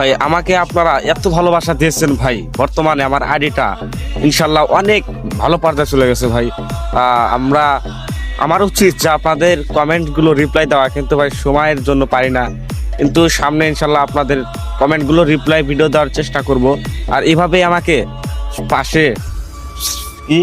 ভাই আমাকে আপনারা এত ভালোবাসা দিয়েছেন ভাই, বর্তমানে আমার আইডিটা ইনশাল্লাহ অনেক ভালো পর্যায়ে চলে গেছে ভাই। আমার উচিত যে আপনাদের কমেন্টগুলো রিপ্লাই দেওয়া, কিন্তু ভাই সময়ের জন্য পারি না। কিন্তু সামনে ইনশাল্লাহ আপনাদের কমেন্টগুলো রিপ্লাই ভিডিও দেওয়ার চেষ্টা করব। আর এভাবেই আমাকে পাশে কি